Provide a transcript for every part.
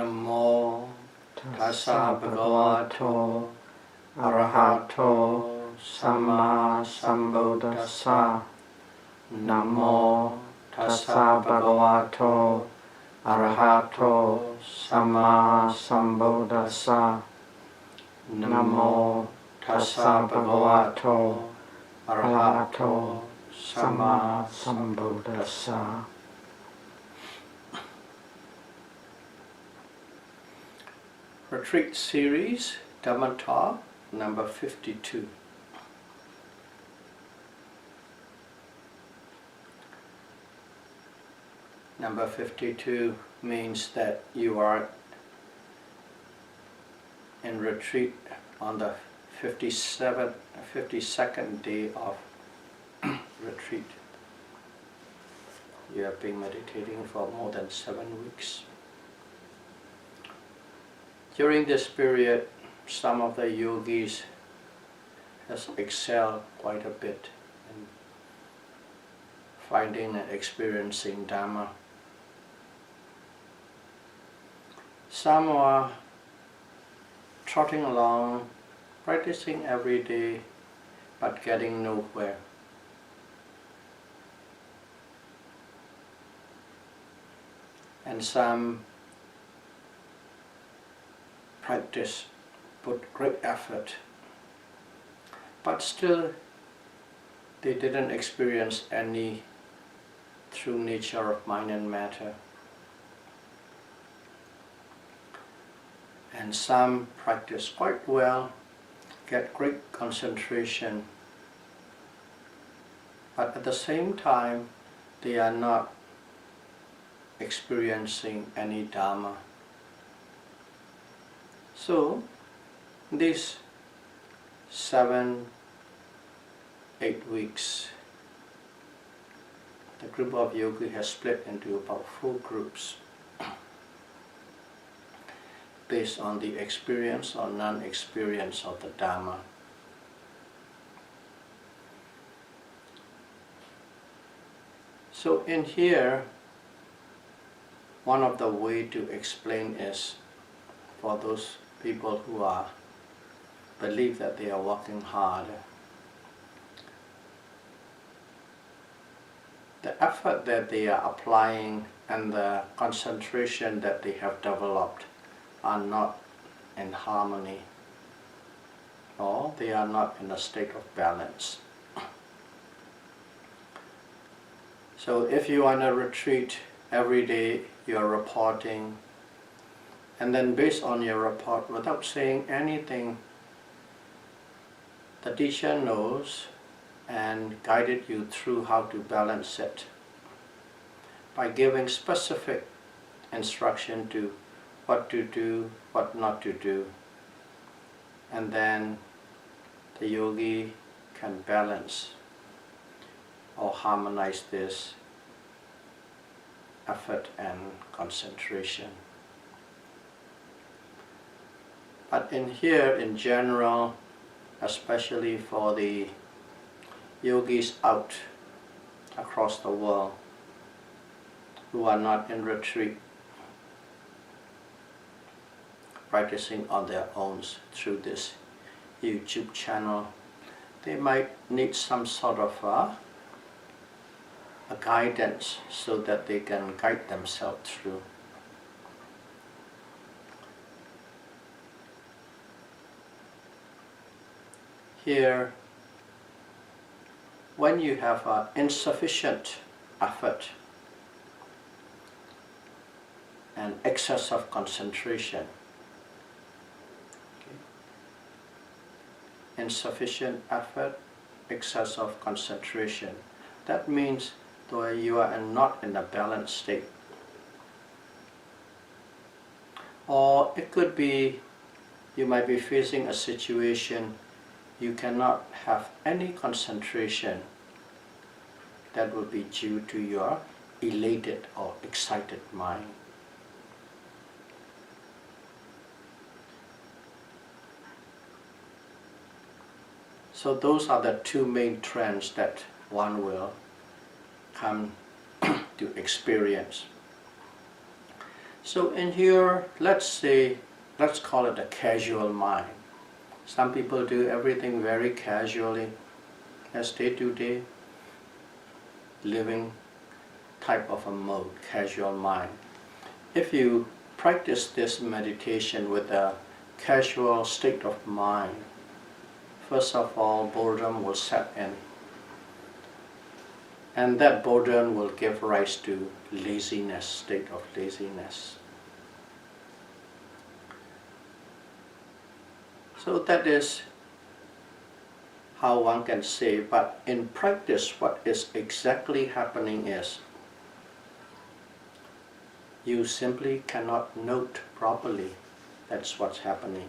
Namo Tassa Bhagavato Arahato Samma Sambuddhassa. Namo Tassa Bhagavato Arahato Samma Sambuddhassa. Namo Tassa Bhagavato Arahato Samma Sambuddhassa. Retreat Series, Dhamma Talk, number 52. Number 52 means that you are in retreat on the 52nd day of retreat. You have been meditating for more than 7 weeks. During this period, some of the yogis has excelled quite a bit in finding and experiencing Dhamma. Some are trotting along, practicing every day, but getting nowhere. And some practice, put great effort, but still they didn't experience any true nature of mind and matter. And some practice quite well, get great concentration, but at the same time they are not experiencing any Dhamma. So, these 7-8 weeks, the group of yogis has split into about 4 groups based on the experience or non-experience of the Dhamma. So in here, one of the ways to explain is for those people who believe that they are working hard. The effort that they are applying and the concentration that they have developed are not in harmony, or they are not in a state of balance. So if you are on a retreat, every day you are reporting, and then based on your report, without saying anything, the teacher knows and guided you through how to balance it by giving specific instruction to what to do, what not to do. And then the yogi can balance or harmonize this effort and concentration. But in here, in general, especially for the yogis out across the world who are not in retreat, practicing on their own through this YouTube channel, they might need some sort of a guidance so that they can guide themselves through. Here, when you have insufficient effort and excess of concentration, insufficient effort, excess of concentration, that means that you are not in a balanced state. Or it could be you might be facing a situation you cannot have any concentration. That will be due to your elated or excited mind. So those are the 2 main trends that one will come to experience. So in here, let's call it a casual mind. Some people do everything very casually, as day-to-day living type of a mode, casual mind. If you practice this meditation with a casual state of mind, first of all, boredom will set in. And that boredom will give rise to laziness, state of laziness. So that is how one can say, but in practice what is exactly happening is you simply cannot note properly. That's what's happening.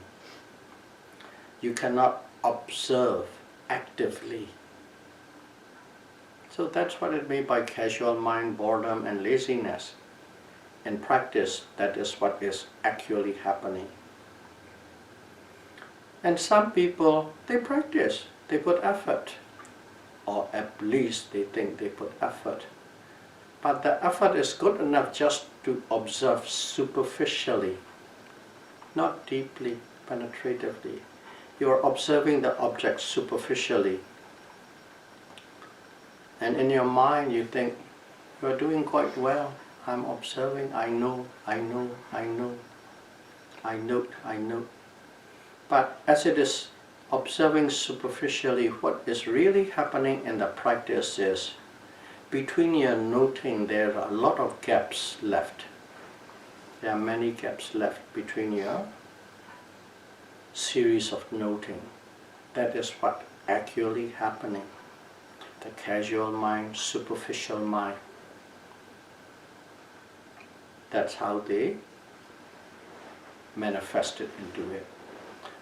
You cannot observe actively. So that's what it means by casual mind, boredom and laziness. In practice, that is what is actually happening. And some people, they practice, they put effort, or at least they think they put effort. But the effort is good enough just to observe superficially, not deeply, penetratively. You are observing the object superficially. And in your mind you think, you are doing quite well. I'm observing, I know, I note. But as it is observing superficially, what is really happening in the practice is, between your noting there are a lot of gaps left. There are many gaps left between your series of noting. That is what actually happening. The casual mind, superficial mind. That's how they manifest it into it.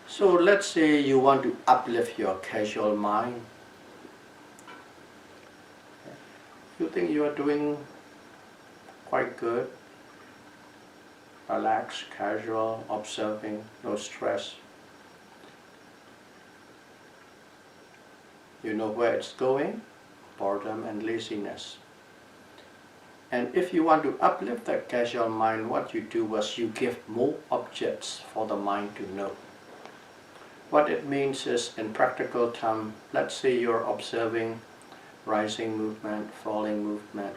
So let's say you want to uplift your casual mind. You think you are doing quite good, relaxed, casual, observing, no stress. You know where it's going, boredom and laziness. And if you want to uplift that casual mind, what you do was you give more objects for the mind to know. What it means is, in practical terms, let's say you're observing rising movement, falling movement,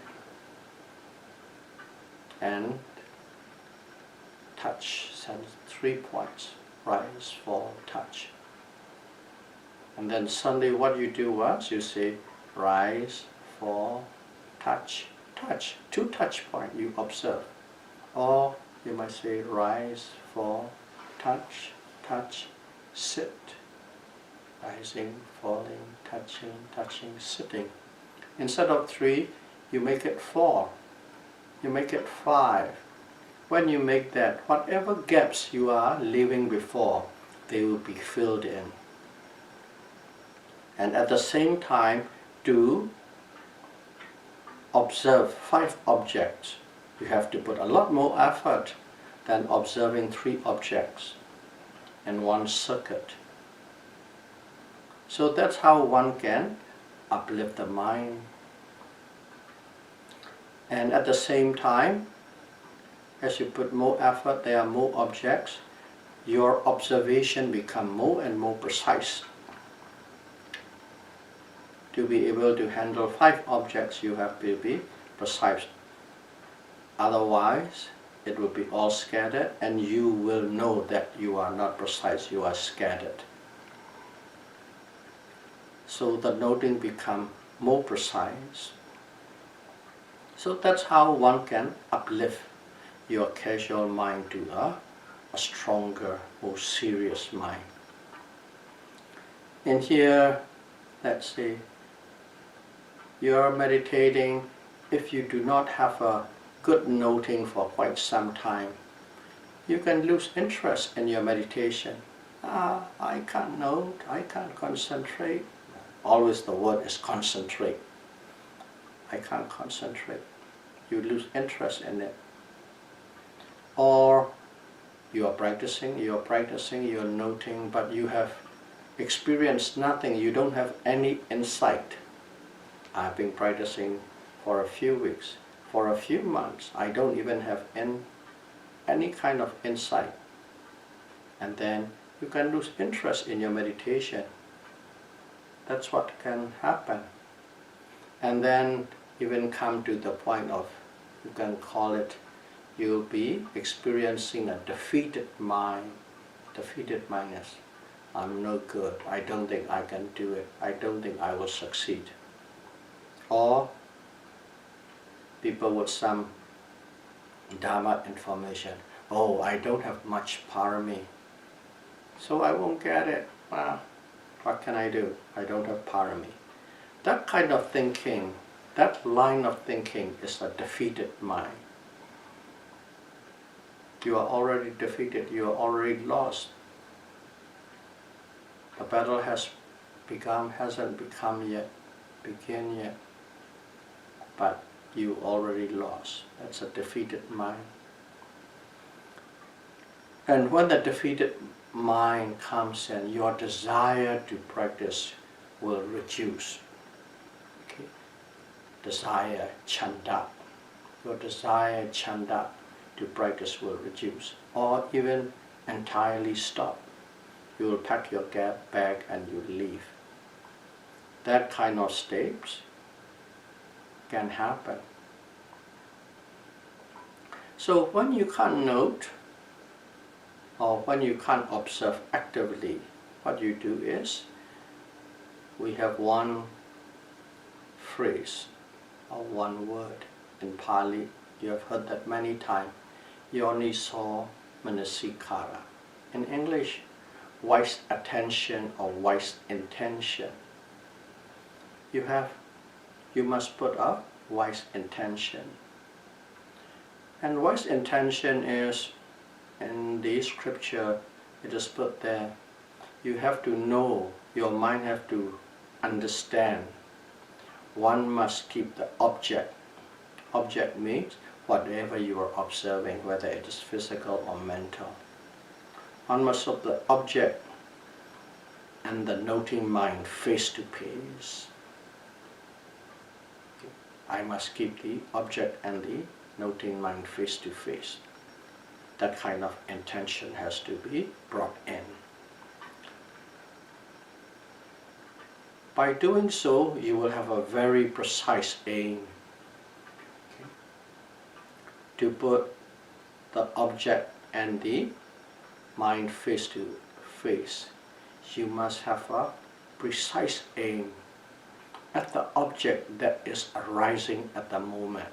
and touch, 3 points, rise, fall, touch. And then suddenly what you do was, you say, rise, fall, touch, touch, 2 touch points you observe. Or you might say, rise, fall, touch, touch, sit, rising, falling, touching, sitting. Instead of 3, you make it 4, you make it 5. When you make that, whatever gaps you are leaving before, they will be filled in. And at the same time, to observe 5 objects, you have to put a lot more effort than observing 3 objects in one circuit. So that's how one can uplift the mind. And at the same time, as you put more effort, there are more objects, your observation becomes more and more precise. To be able to handle 5 objects, you have to be precise. Otherwise, it will be all scattered, and you will know that you are not precise, you are scattered. So the noting becomes more precise. So that's how one can uplift your casual mind to a stronger, more serious mind. In here, let's say, you're meditating. If you do not have a good noting for quite some time, you can lose interest in your meditation. I can't note, I can't concentrate. Always the word is concentrate. I can't concentrate. You lose interest in it. Or you are practicing, you're noting, but you have experienced nothing, you don't have any insight. I've been practicing for a few weeks, for a few months, I don't even have any kind of insight. And then you can lose interest in your meditation. That's what can happen. And then even come to the point of, you can call it, you'll be experiencing a defeated mind. Defeated mind is, I'm no good, I don't think I can do it, I don't think I will succeed. Or people with some Dhamma information, oh, I don't have much parami, so I won't get it. What can I do? I don't have parami. That kind of thinking, that line of thinking is a defeated mind. You are already defeated, you are already lost. The battle hasn't begun yet, but you already lost. That's a defeated mind. And when the defeated mind comes in, your desire to practice will reduce. Okay? Desire, chanda. Your desire, chanda, to practice will reduce, or even entirely stop. You will pack your bag and you leave. That kind of states can happen. So when you can't note, or when you can't observe actively, what you do is, we have one phrase or one word in Pali. You have heard that many times. Yoniso manasikara. In English, wise attention or wise intention. You must put a wise intention. And wise intention is, in the scripture, it is put there, you have to know, your mind have to understand. One must keep the object. Object means whatever you are observing, whether it is physical or mental. One must put the object and the noting mind face to face. I must keep the object and the noting mind face to face. That kind of intention has to be brought in. By doing so, you will have a very precise aim. Okay? To put the object and the mind face to face, you must have a precise aim at the object that is arising at the moment.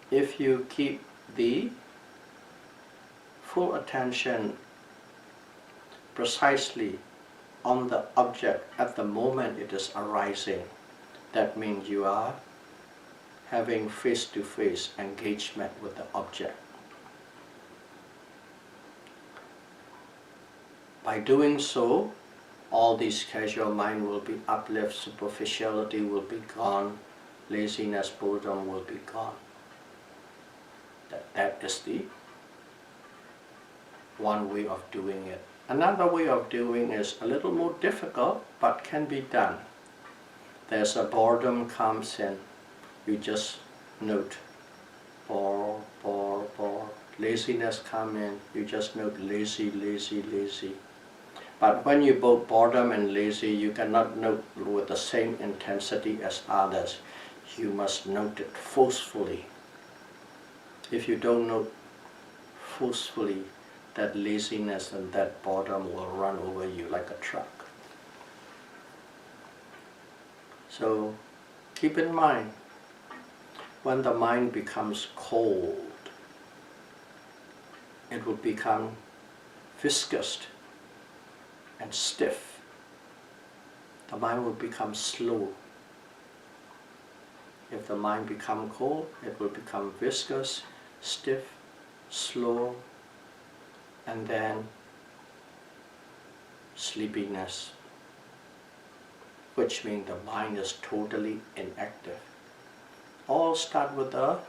If you keep the full attention precisely on the object at the moment it is arising, that means you are having face-to-face engagement with the object. By doing so, all these casual mind will be uplifted, superficiality will be gone, laziness, boredom will be gone. That is the one way of doing it. Another way of doing is a little more difficult, but can be done. There's a boredom comes in, you just note, bore. Laziness come in, you just note lazy. But when you both boredom and lazy, you cannot note with the same intensity as others. You must note it forcefully. If you don't note forcefully, that laziness and that boredom will run over you like a truck. So keep in mind, when the mind becomes cold, it will become viscous and stiff. The mind will become slow. If the mind becomes cold, it will become viscous, stiff, slow, and then sleepiness, which means the mind is totally inactive. All start with a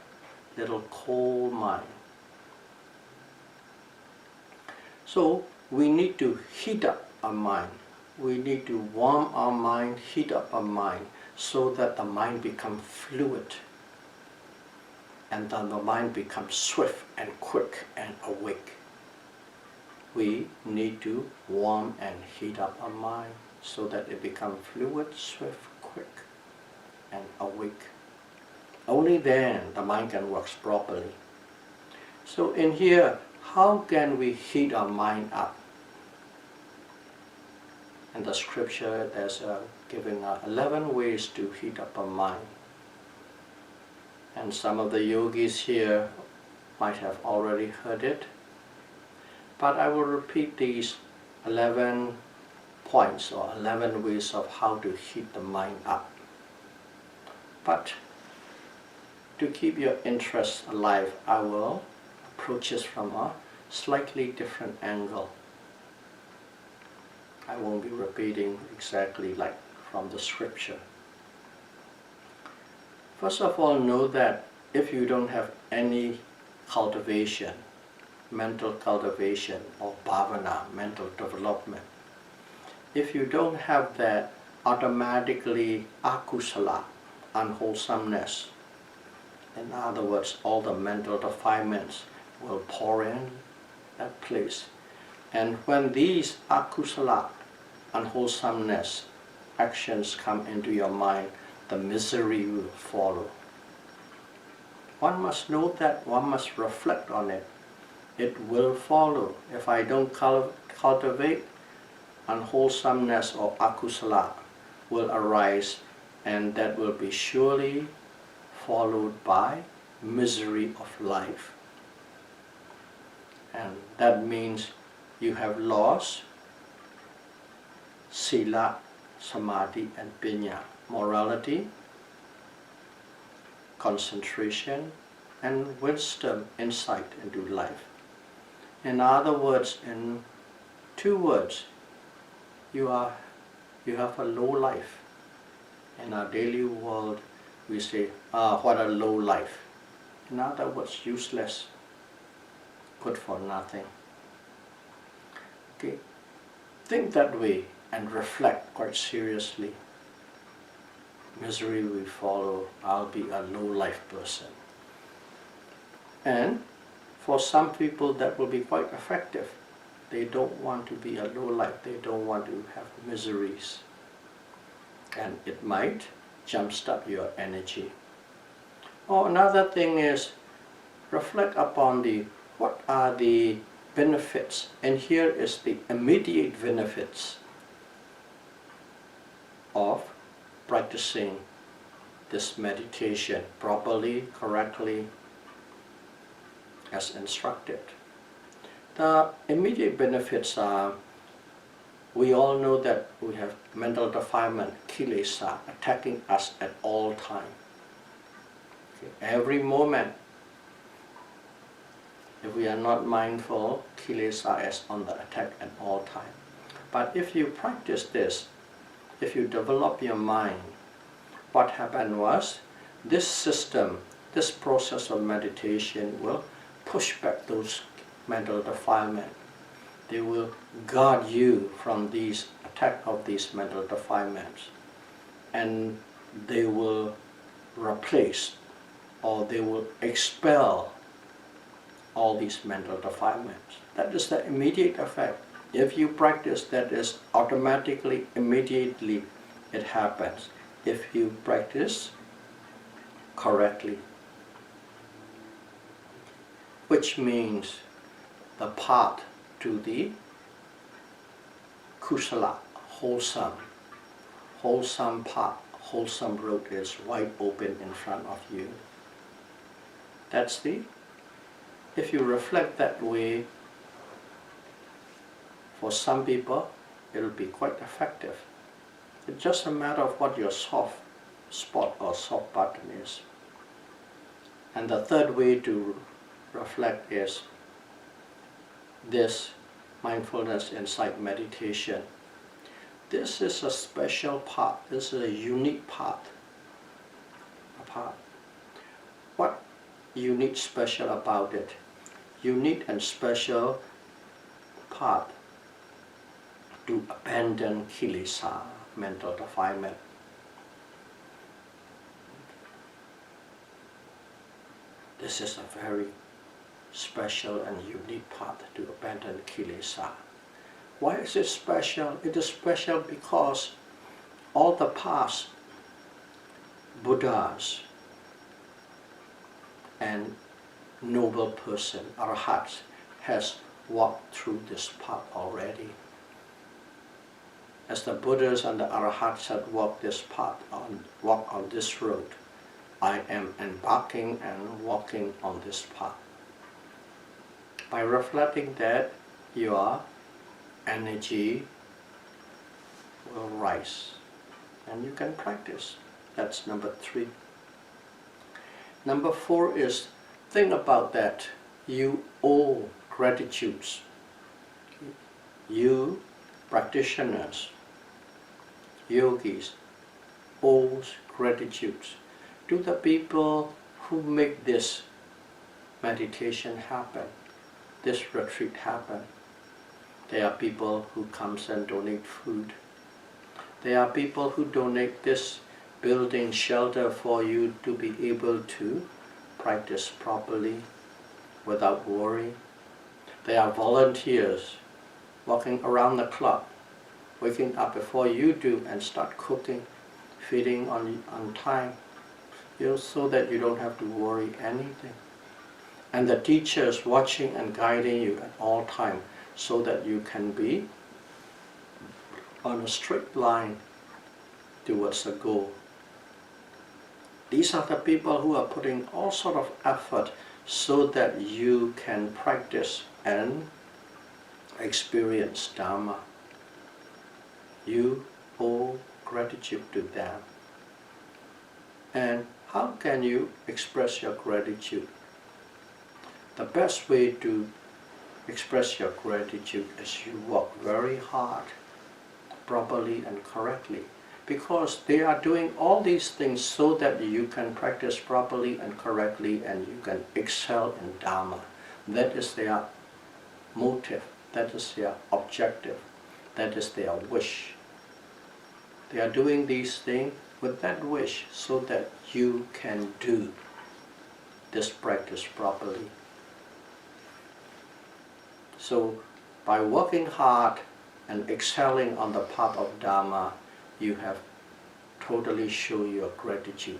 little cold mind. So we need to heat up our mind. We need to warm our mind, heat up our mind, so that the mind becomes fluid and then the mind becomes swift and quick and awake. We need to warm and heat up our mind so that it becomes fluid, swift, quick, and awake. Only then the mind can work properly. So in here, how can we heat our mind up? In the scripture, there's giving 11 ways to heat up our mind. And some of the yogis here might have already heard it. But I will repeat these 11 points or 11 ways of how to heat the mind up. But to keep your interest alive, I will approach this from a slightly different angle. I won't be repeating exactly like from the scripture. First of all, know that if you don't have any cultivation, mental cultivation or bhavana, mental development, if you don't have that, automatically akusala, unwholesomeness, in other words, all the mental defilements will pour in that place. And when these akusala, unwholesomeness actions come into your mind, the misery will follow. One must know that, one must reflect on it. It will follow. If I don't cultivate, unwholesomeness or akusala will arise, and that will be surely followed by misery of life. And that means you have lost sila, samadhi and panya, morality, concentration, and wisdom, insight into life. In other words, in 2 words, you have a low life. In our daily world, we say, what a low life. In other words, useless, good for nothing. Okay, think that way and reflect quite seriously. Misery will follow. I'll be a low life person. And for some people that will be quite effective. They don't want to be a low life. They don't want to have miseries. And it might jumpstart your energy. Or another thing is, reflect upon what are the benefits. And here is the immediate benefits of practicing this meditation properly, correctly, as instructed. The immediate benefits are, we all know that we have mental defilement, kilesa, attacking us at all time. Okay. Every moment, if we are not mindful, kilesa is on the attack at all time. But if you practice this, if you develop your mind, what happened was, this system, this process of meditation will push back those mental defilement. They will guard you from these attack of these mental defilements, and they will replace or they will expel all these mental defilements. That is the immediate effect. If you practice, that is automatically, immediately it happens. If you practice correctly, which means the path to the kusala, wholesome path, wholesome road is wide open in front of you. That's if you reflect that way, for some people, it will be quite effective. It's just a matter of what your soft spot or soft button is. And the third way to reflect is this mindfulness insight meditation. This is a special path. This is a unique path. What unique, special about it? Unique and special path to abandon kilesa, mental defilement. This is a very special and unique path to abandon kilesa. Why is it special? It is special because all the past Buddhas and noble person, arahats, has walked through this path already. As the Buddhas and the arahats had walked this path, walked on this road, I am embarking and walking on this path. By reflecting that, your energy will rise and you can practice. That's number 3. Number 4 is, think about that. You owe gratitudes. You, practitioners, yogis, owe gratitudes to the people who make this meditation happen, this retreat happen. There are people who comes and donate food. There are people who donate this building shelter for you to be able to practice properly without worry. There are volunteers walking around the clock, waking up before you do and start cooking, feeding on time, so that you don't have to worry anything. And the teachers watching and guiding you at all times so that you can be on a straight line towards the goal. These are the people who are putting all sort of effort so that you can practice and experience Dhamma. You owe gratitude to them. And how can you express your gratitude? The best way to express your gratitude is you work very hard, properly and correctly, because they are doing all these things so that you can practice properly and correctly and you can excel in Dhamma. That is their motive, that is their objective, that is their wish. They are doing these things with that wish so that you can do this practice properly. So by working hard and excelling on the path of Dhamma, you have totally shown your gratitude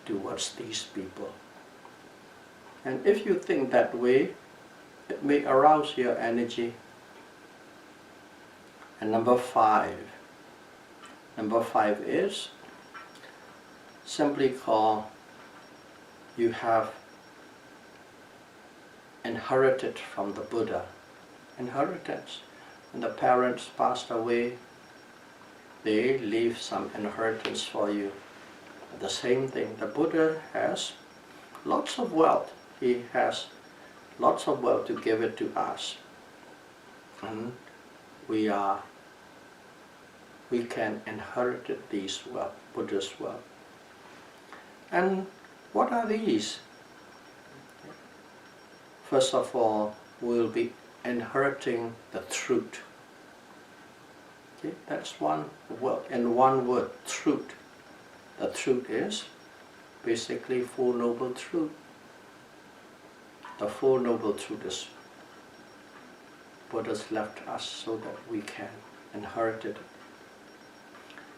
towards these people. And if you think that way, it may arouse your energy. And number 5 is simply called, you have inherited from the Buddha. Inheritance. When the parents passed away, they leave some inheritance for you. The same thing, the Buddha has lots of wealth. He has lots of wealth to give it to us. And we can inherit these wealth, Buddha's wealth. And what are these? First of all, we'll be inheriting the truth. Okay, that's one word. In one word, truth. The truth is basically Four Noble Truth. The Four Noble Truth is Buddha's left us so that we can inherit it.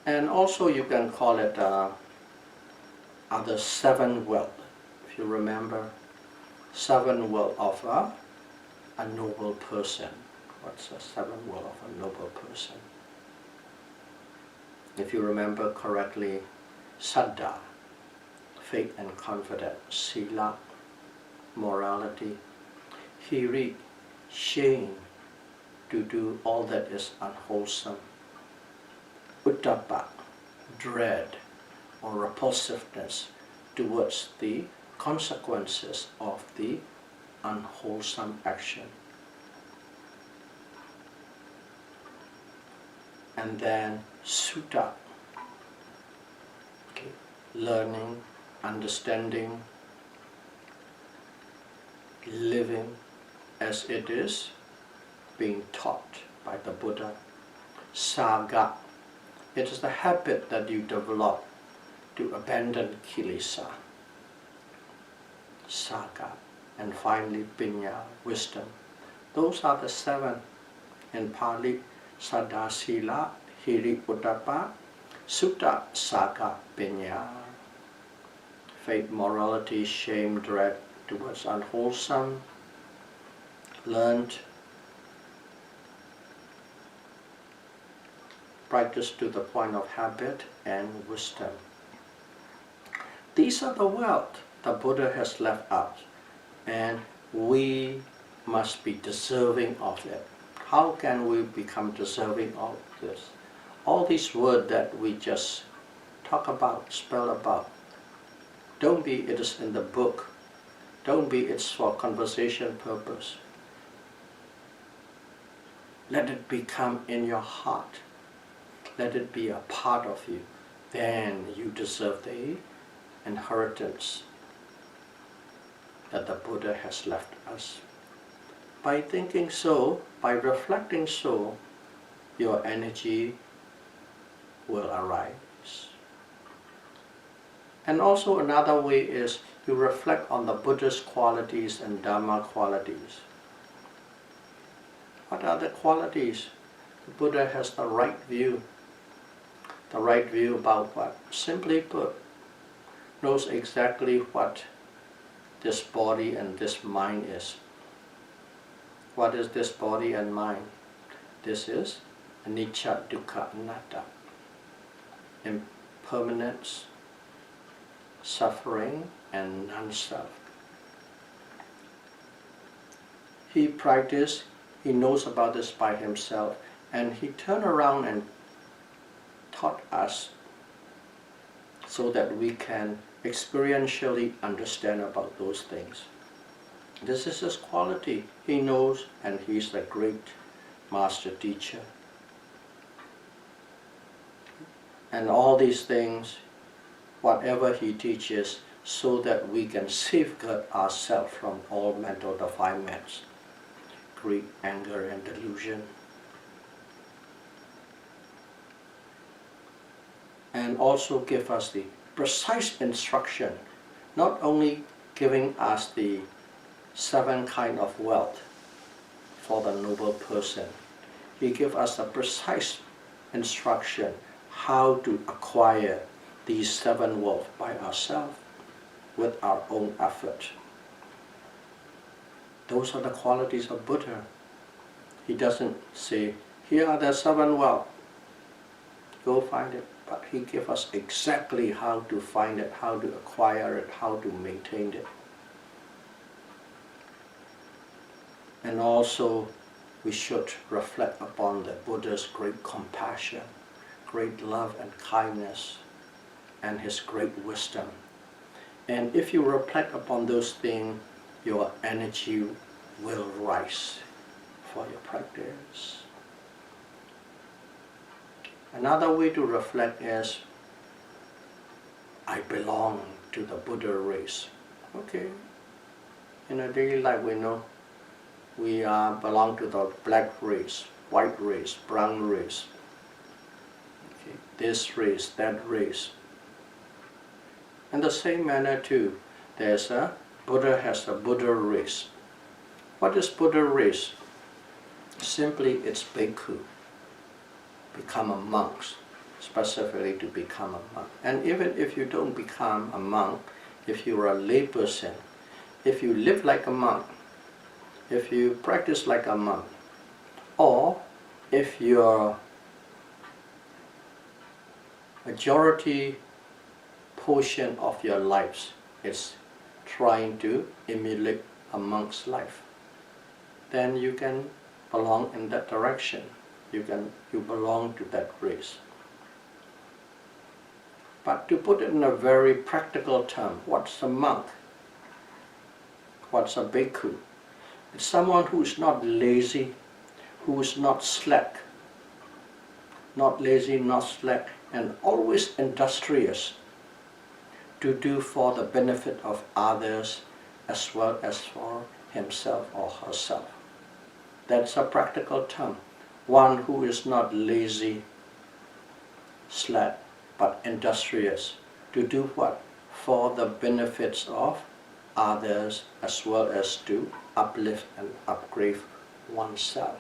And also you can call it other 7 wealth. If you remember, 7 wealth of a noble person. What's the 7 wealth of a noble person? If you remember correctly, Saddha, faith and confidence, Sila, morality, Hiri, shame, to do all that is unwholesome, Uttapa, dread or repulsiveness towards the consequences of the unwholesome action. And then Sutta, okay, learning, understanding, living as it is being taught by the Buddha. Saga, it is the habit that you develop to abandon kilesa. Saka, and finally Pinya, wisdom. Those are the 7 in Pali: Saddha, Sila, Hiri, Uttapa, Sutta, Saka, Pinya. Faith, morality, shame, dread towards unwholesome, learned, practice to the point of habit, and wisdom. These are the wealth the Buddha has left us, and we must be deserving of it. How can we become deserving of this? All these words that we just talk about, spell about, don't be it is in the book, don't be it's for conversation purpose. Let it become in your heart. Let it be a part of you. Then you deserve the inheritance that the Buddha has left us. By thinking so, by reflecting so, your energy will arise. And also another way is you reflect on the Buddha's qualities and Dhamma qualities. What are the qualities? The Buddha has the right view. The right view about what? Simply put, knows exactly what this body and this mind is. What is this body and mind? This is anicca, dukkha, anatta. Impermanence, suffering, and non-self. He practiced, he knows about this by himself, and he turned around and taught us so that we can experientially understand about those things. This is his quality. He knows, and he's a great master teacher. And all these things, whatever he teaches, so that we can safeguard ourselves from all mental defilements, greed, anger, and delusion. And also give us the precise instruction, not only giving us the 7 kinds of wealth for the noble person. He gives us a precise instruction how to acquire these 7 wealth by ourselves with our own effort. Those are the qualities of Buddha. He doesn't say, here are the 7 wealth, go find it. But he gives us exactly how to find it, how to acquire it, how to maintain it. And also, we should reflect upon the Buddha's great compassion, great love and kindness, and his great wisdom. And if you reflect upon those things, your energy will rise for your practice. Another way to reflect is, I belong to the Buddha race. Okay, in our daily life we know we belong to the black race, white race, brown race. Okay, this race, that race. In the same manner too, Buddha has a Buddha race. What is Buddha race? Simply it's bhikkhu. Become a monk, specifically to become a monk. And even if you don't become a monk, if you're a layperson, if you live like a monk, if you practice like a monk, or if your majority portion of your lives is trying to emulate a monk's life, then you can belong in that direction. You belong to that race. But to put it in a very practical term, what's a monk? What's a bhikkhu? It's someone who is not lazy, who is not slack. Not lazy, not slack, and always industrious to do for the benefit of others as well as for himself or herself. That's a practical term. One who is not lazy, slack, but industrious to do what? For the benefits of others as well as to uplift and upgrade oneself.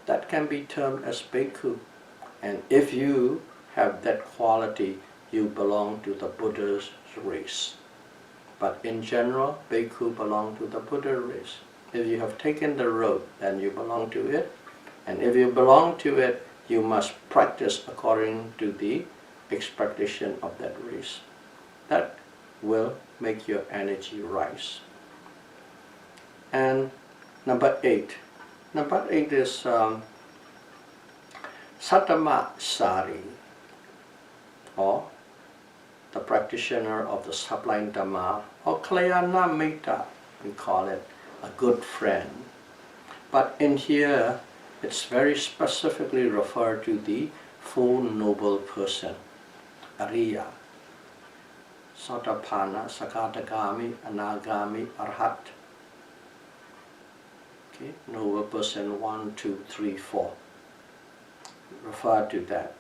That can be termed as bhikkhu. And if you have that quality, you belong to the Buddha's race. But in general, bhikkhu belong to the Buddha race. If you have taken the road, then you belong to it. And if you belong to it, you must practice according to the expectation of that race. That will make your energy rise. And number 8. Number 8 is Satipatthana, or the practitioner of the sublime Dhamma, or Kalyana Mitta, we call it, a good friend. But in here, it's very specifically referred to the Full Noble Person, Ariya, Satipatthana, Sakadagami, Anagami, Arhat. Okay, Noble Person 1, 2, 3, 4. Refer to that.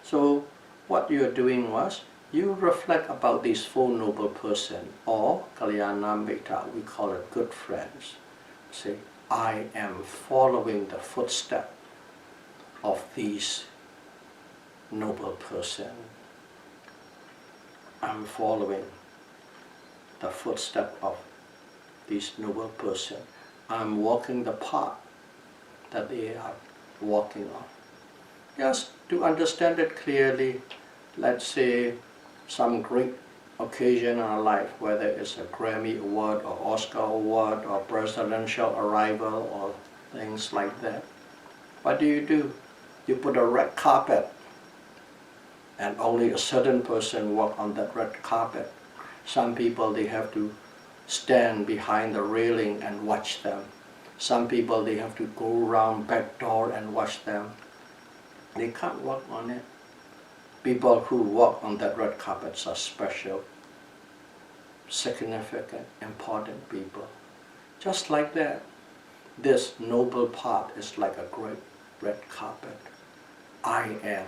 So what you are doing was, you reflect about this Full Noble Person, or Kalyana Mitta, we call it good friends. Say, I am following the footstep of these noble person. I'm following the footstep of this noble person. I'm walking the path that they are walking on. Just to understand it clearly, let's say some great occasion in our life, whether it's a Grammy Award or Oscar Award or presidential arrival or things like that. What do? You put a red carpet and only a certain person walk on that red carpet. Some people, they have to stand behind the railing and watch them. Some people, they have to go around back door and watch them. They can't walk on it. People who walk on that red carpet are special, significant, important people. Just like that, this noble path is like a great red carpet. I am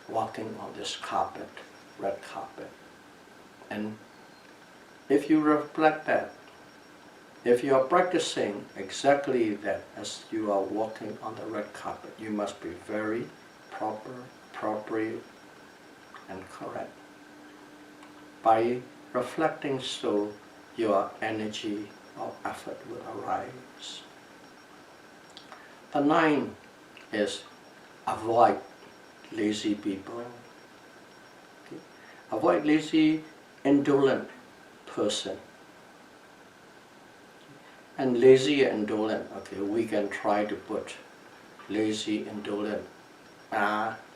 walking on this carpet, red carpet. And if you reflect that, if you are practicing exactly that as you are walking on the red carpet, you must be very proper, appropriate, and correct. By reflecting so, your energy or effort will arise. The 9 is avoid lazy people. Okay. Avoid lazy, indolent person. And lazy and indolent, okay, we can try to put lazy, indolent.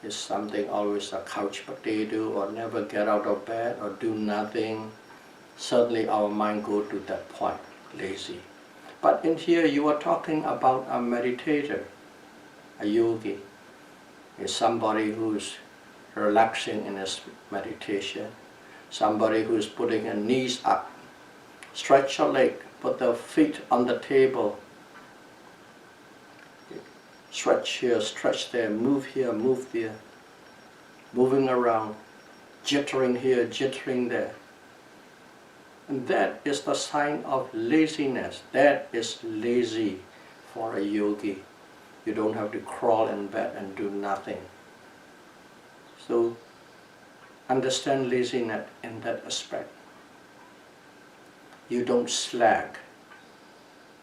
Is something always a couch potato, or never get out of bed, or do nothing. Certainly our mind goes to that point, lazy. But in here you are talking about a meditator, a yogi. Is somebody who's relaxing in his meditation. Somebody who's putting his knees up. Stretch your leg, put the feet on the table. Stretch here, stretch there, move here, move there. Moving around, jittering here, jittering there. And that is the sign of laziness. That is lazy for a yogi. You don't have to crawl in bed and do nothing. So understand laziness in that aspect. You don't slack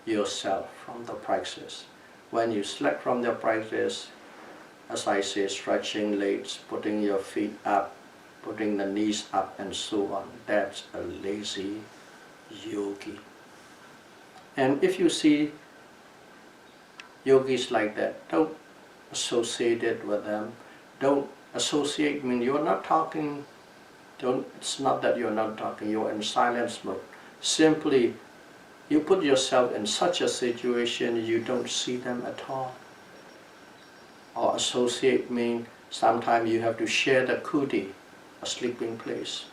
yourself from the practice. When you slack from the practice, as I say, stretching legs, putting your feet up, putting the knees up, and so on, that's a lazy yogi. And if you see yogis like that, don't associate it with them. Don't associate, mean you're not talking, it's not that you're not talking, you're in silence mode. Simply, you put yourself in such a situation, you don't see them at all. Or associate means sometimes you have to share the kuti, a sleeping place.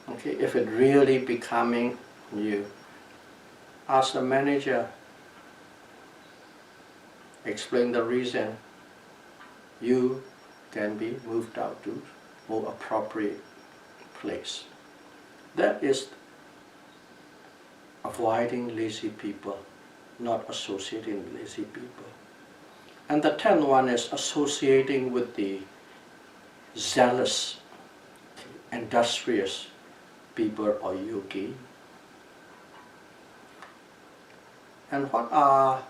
Okay, if it really becoming you, ask the manager, explain the reason. You can be moved out to more appropriate place. That is avoiding lazy people, not associating with lazy people. And the 10th one is associating with the zealous, industrious people or yogi. And what are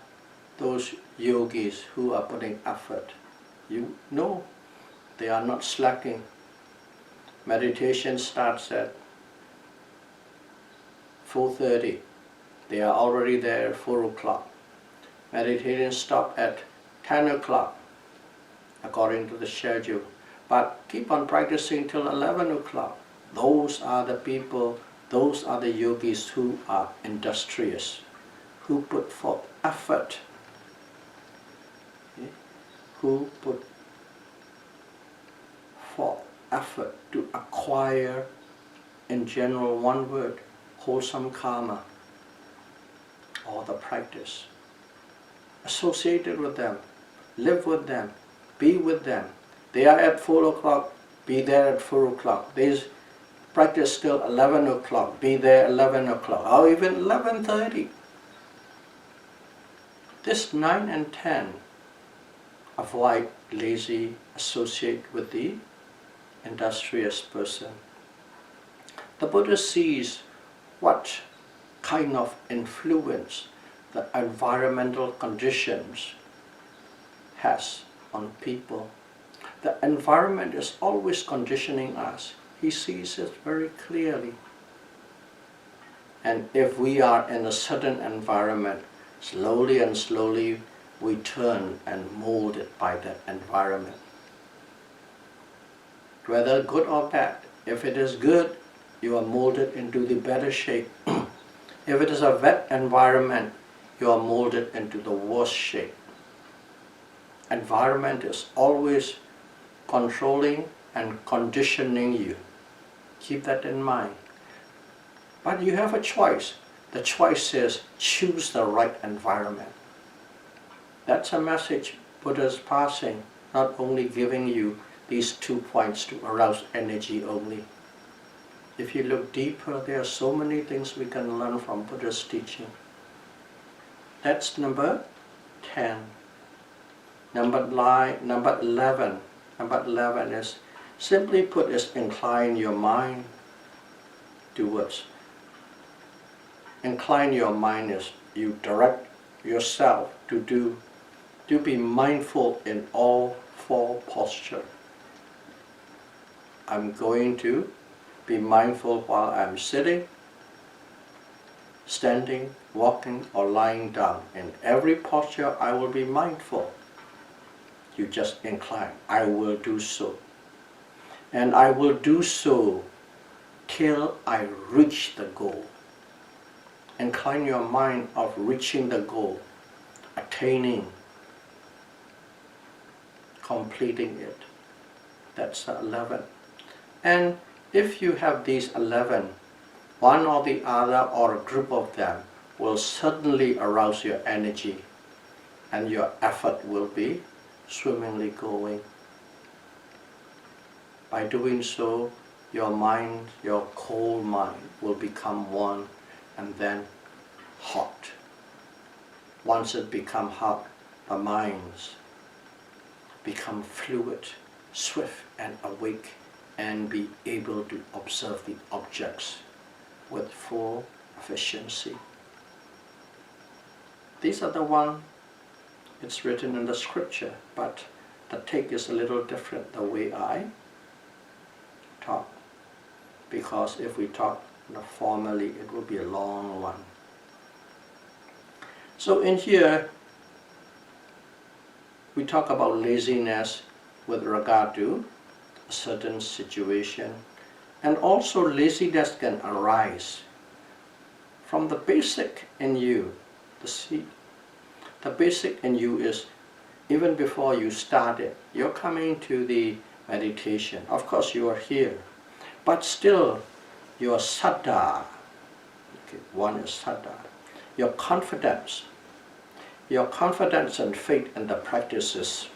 those yogis who are putting effort? You know, they are not slacking. Meditation starts at 4:30. They are already there at 4 o'clock. Meditation stops at 10 o'clock, according to the schedule. But keep on practicing till 11 o'clock. Those are the people, those are the yogis who are industrious, who put forth effort, okay? Who put forth effort to acquire, in general, one word, wholesome karma, or the practice. Associated with them, live with them, be with them. They are at 4 o'clock, be there at 4 o'clock. They practice till 11 o'clock, be there 11 o'clock, or even 11:30. This 9 and 10, avoid lazy, associate with the industrious person. The Buddha sees what kind of influence the environmental conditions has on people. The environment is always conditioning us. He sees it very clearly. And if we are in a certain environment, slowly and slowly we turn and molded by that environment. Whether good or bad. If it is good, you are molded into the better shape. If it is a wet environment, you are molded into the worst shape. Environment is always controlling and conditioning you. Keep that in mind. But you have a choice. The choice is choose the right environment. That's a message Buddha is passing, not only giving you these 2 points to arouse energy only. If you look deeper, there are so many things we can learn from Buddha's teaching. That's number 10. Number 11. Number 11 is, simply put, is incline your mind towards. Incline your mind is you direct yourself to be mindful in all 4 postures. I'm going to be mindful while I'm sitting, standing, walking, or lying down. In every posture I will be mindful. You just incline. I will do so. And I will do so till I reach the goal. Incline your mind of reaching the goal, attaining, completing it. That's 11. And if you have these 11, one or the other or a group of them will certainly arouse your energy, and your effort will be swimmingly going. By doing so, your mind, your cold mind, will become one and then hot. Once it becomes hot, the minds become fluid, swift and awake, and be able to observe the objects with full efficiency. These are the one, it's written in the scripture, but the take is a little different the way I talk. Because if we talk formally, it will be a long one. So in here, we talk about laziness with regard to a certain situation, and also laziness can arise from the basic in you, the seed. The basic in you is, even before you started, you're coming to the meditation. Of course you are here, but still your saddha, okay, one is saddha, your confidence and faith in the practices.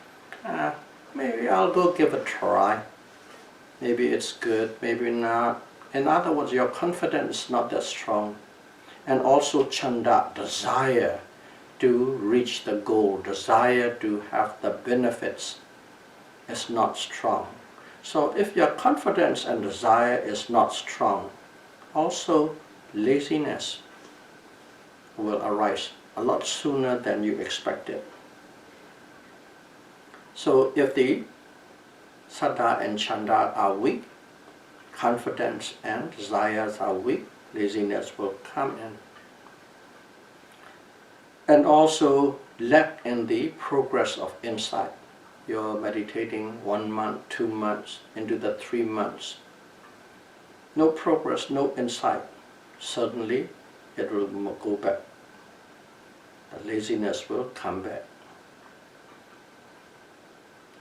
Maybe I'll go give it a try. Maybe it's good, maybe not. In other words, your confidence is not that strong. And also chanda, desire to reach the goal, desire to have the benefits is not strong. So if your confidence and desire is not strong, also laziness will arise a lot sooner than you expected. So if the saddha and chanda are weak, confidence and desires are weak, laziness will come in. And also lack in the progress of insight. You're meditating 1 month, 2 months, into the 3 months. No progress, no insight. Suddenly it will go back. The laziness will come back.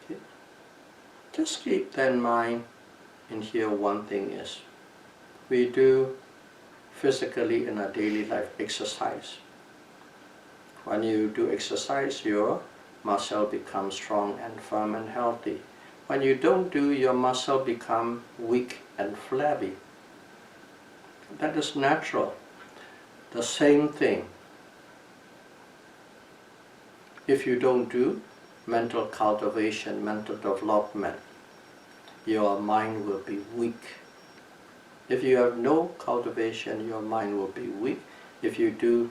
Okay. Just keep that in mind. And here one thing is, we do physically in our daily life exercise. When you do exercise, your muscle becomes strong and firm and healthy. When you don't do, your muscle become weak and flabby. That is natural. The same thing. If you don't do mental cultivation, mental development, your mind will be weak. If you have no cultivation, your mind will be weak. If you do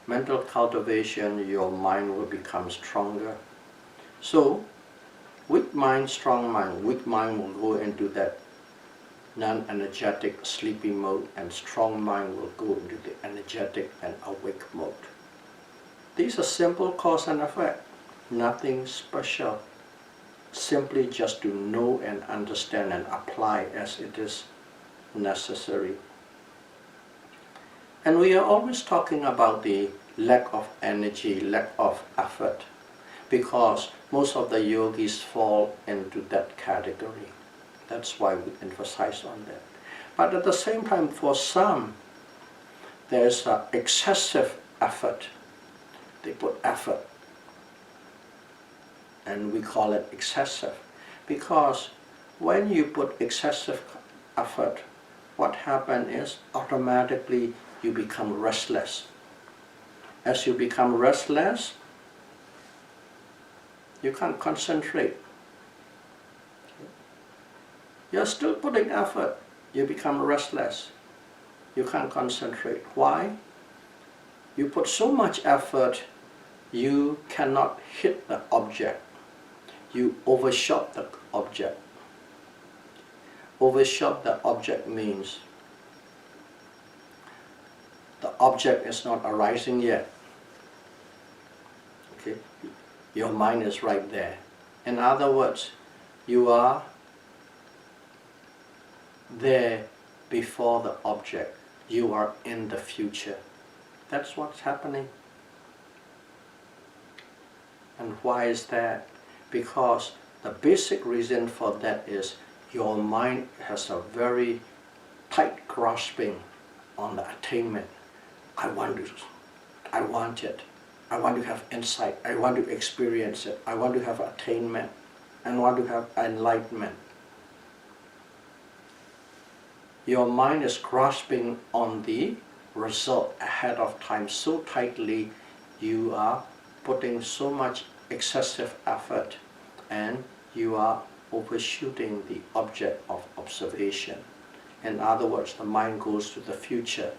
mental cultivation, your mind will become stronger. So, weak mind, strong mind. Weak mind will go into that non-energetic sleepy mode, and strong mind will go into the energetic and awake mode. These are simple cause and effect, nothing special. Simply just to know and understand and apply as it is necessary. And we are always talking about the lack of energy, lack of effort, because most of the yogis fall into that category. That's why we emphasize on that. But at the same time, for some, there's excessive effort. They put effort, and we call it excessive, because when you put excessive effort, what happens is automatically you become restless. As you become restless, you can't concentrate. You're still putting effort, you become restless. You can't concentrate. Why? You put so much effort, you cannot hit the object. You overshot the object. Overshot the object means the object is not arising yet. Okay? Your mind is right there. In other words, you are there before the object. You are in the future. That's what's happening. And why is that? Because the basic reason for that is your mind has a very tight grasping on the attainment. I want it. I want to have insight. I want to experience it. I want to have attainment. I want to have enlightenment. Your mind is grasping on the result ahead of time so tightly, you are putting so much excessive effort and you are overshooting the object of observation. In other words, the mind goes to the future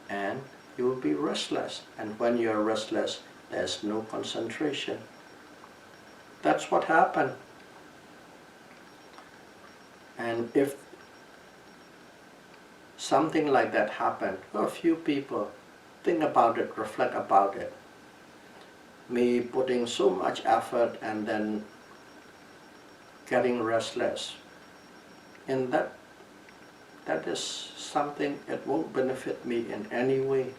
and you will be restless. And when you are restless, there's no concentration. That's what happened. And if something like that happened to a few people, think about it, reflect about it. Me putting so much effort and then getting restless. And that is something that won't benefit me in any way.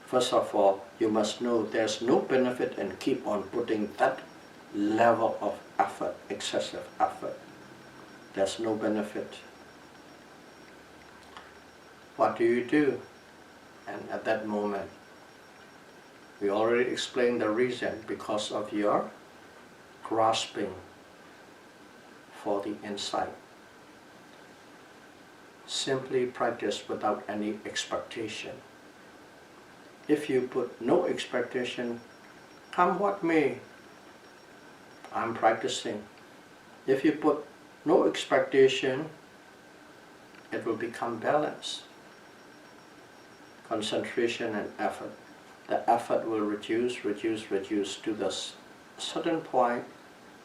First of all, you must know there's no benefit in keep on putting that level of effort, excessive effort. There's no benefit. What do you do? And at that moment, we already explained the reason, because of your grasping for the insight. Simply practice without any expectation. If you put no expectation, come what may, I'm practicing. If you put no expectation, it will become balance, concentration and effort. The effort will reduce to the certain point,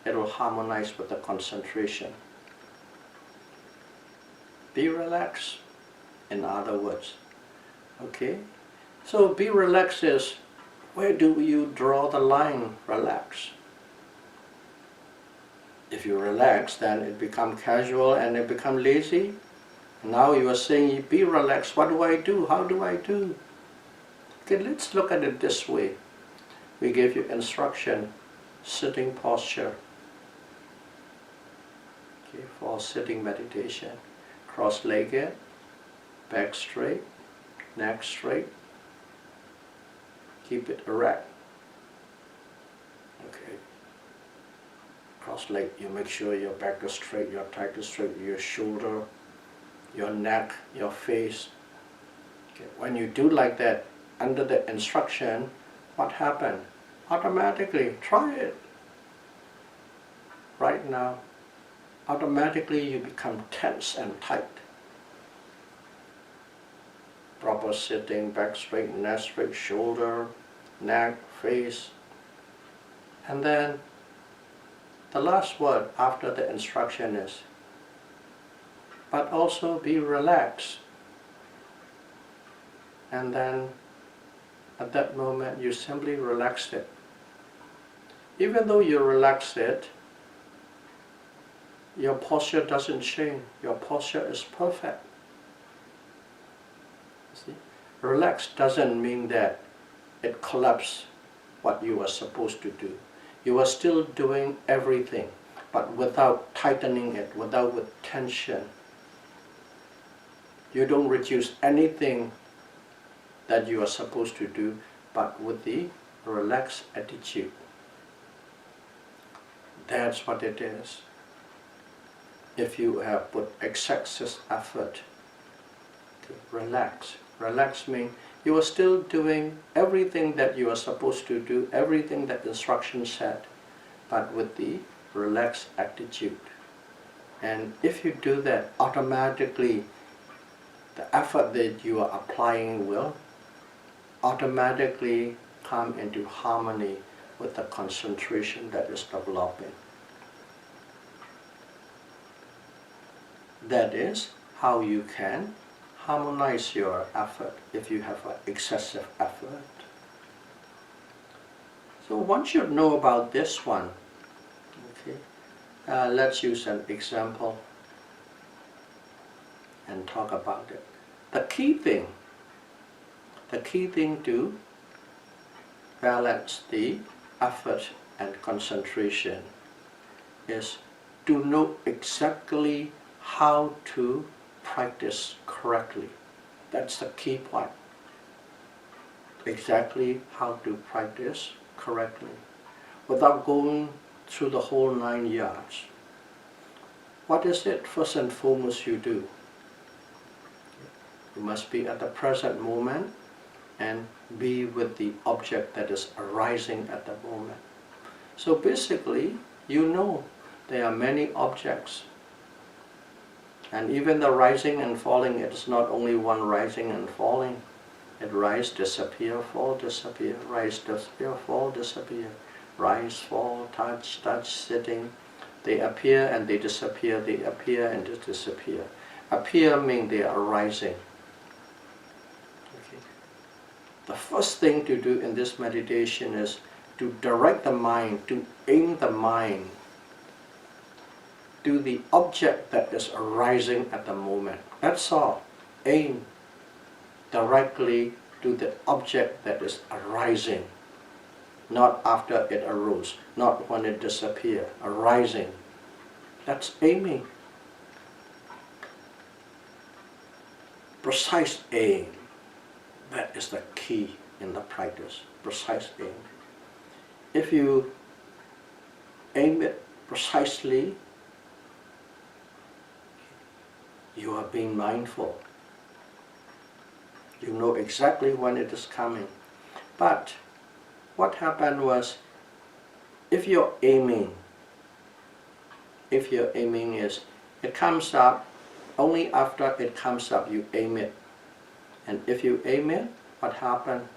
it will harmonize with the concentration. Be relaxed, in other words. Okay? So be relaxed is, where do you draw the line, relax? If you relax, then it becomes casual and it becomes lazy. Now you are saying, be relaxed, what do I do? How do I do? Okay, let's look at it this way. We gave you instruction, sitting posture. Okay, for sitting meditation. Cross-legged, back straight, neck straight. Keep it erect. Okay. Cross-leg, you make sure your back is straight, your thigh is straight, your shoulder, your neck, your face. Okay. When you do like that, under the instruction, what happened? Automatically, try it. Right now, automatically you become tense and tight. Proper sitting, back straight, neck straight, shoulder, neck, face. And then the last word after the instruction is, but also be relaxed. And then at that moment you simply relax it. Even though you relax it, your posture doesn't change. Your posture is perfect. See? Relax doesn't mean that it collapses what you are supposed to do. You are still doing everything, but without tightening it, without with tension. You don't reduce anything that you are supposed to do, but with the relaxed attitude. That's what it is. If you have put excessive effort, relax. Relax means you are still doing everything that you are supposed to do, everything that the instruction said, but with the relaxed attitude. And if you do that, automatically the effort that you are applying will automatically come into harmony with the concentration that is developing. That is how you can harmonize your effort if you have an excessive effort. So one should know about this one. Okay, let's use an example and talk about it. The key thing to balance the effort and concentration is to know exactly how to practice correctly. That's the key point. Exactly how to practice correctly without going through the whole 9 yards. What is it first and foremost you do? You must be at the present moment and be with the object that is arising at the moment. So basically, you know there are many objects. And even the rising and falling, it's not only one rising and falling. It rise, disappear, fall, disappear, rise, disappear, fall, disappear, rise, fall, touch, sitting. They appear and they disappear, they appear and they disappear. Appear means they are arising. Okay. The first thing to do in this meditation is to direct the mind, to aim the mind to the object that is arising at the moment. That's all. Aim directly to the object that is arising, not after it arose, not when it disappeared. Arising. That's aiming. Precise aim. That is the key in the practice. Precise aim. If you aim it precisely, you are being mindful. You know exactly when it is coming. But what happened was, if you're aiming is, it comes up, only after it comes up you aim it. And if you aim it, what happened?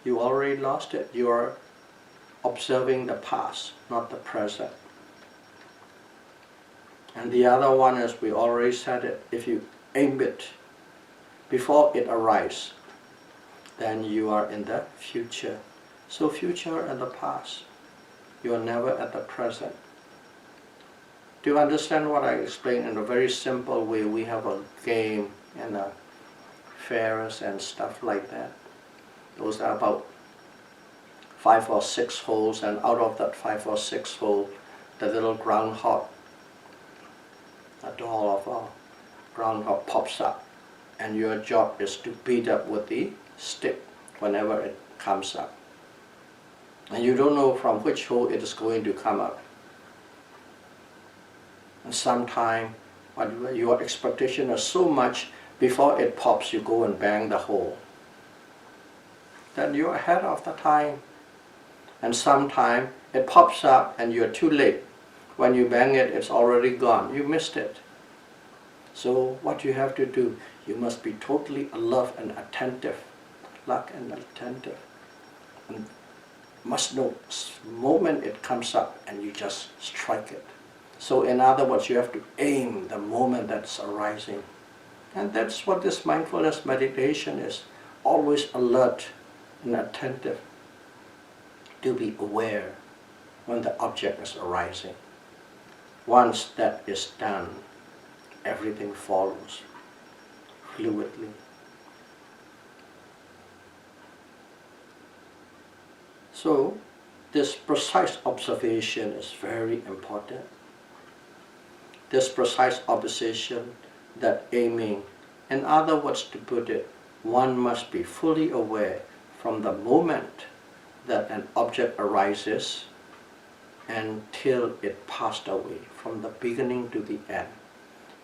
You already lost it. You are observing the past, not the present. And the other one is, we already said it, if you aim it before it arises, then you are in the future. So future and the past. You are never at the present. Do you understand what I explained in a very simple way? We have a game and a fairs and stuff like that. Those are about 5 or 6 holes, and out of that 5 or 6 hole, the little groundhog, a doll of a groundhog pops up, and your job is to beat up with the stick whenever it comes up. And you don't know from which hole it is going to come up. And sometimes your expectation is so much, before it pops you go and bang the hole. Then you're ahead of the time. And sometimes it pops up and you're too late. When you bang it, it's already gone. You missed it. So what you have to do, you must be totally alert and attentive. Alert and attentive. And must know the moment it comes up and you just strike it. So in other words, you have to aim the moment that's arising. And that's what this mindfulness meditation is. Always alert and attentive. To be aware when the object is arising. Once that is done, everything follows fluidly. So this precise observation is very important. This precise observation, that aiming, in other words to put it, one must be fully aware from the moment that an object arises until it passed away, from the beginning to the end.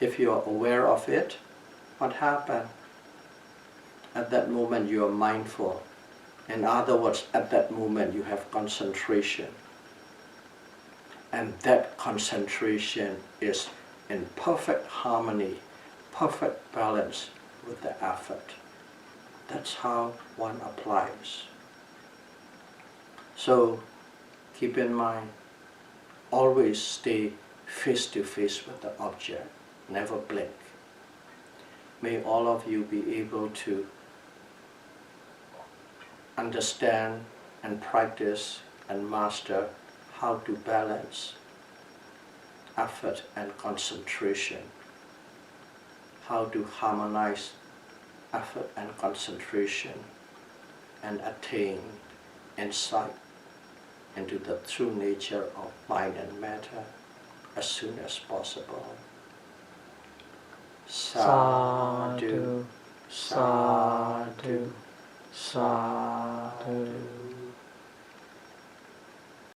If you are aware of it, what happened? At that moment you are mindful. In other words, at that moment you have concentration. And that concentration is in perfect harmony, perfect balance with the effort. That's how one applies. So keep in mind, always stay face to face with the object, never blink. May all of you be able to understand and practice and master how to balance effort and concentration, how to harmonize effort and concentration, and attain insight into the true nature of mind and matter as soon as possible. Sadhu, sadhu, sadhu.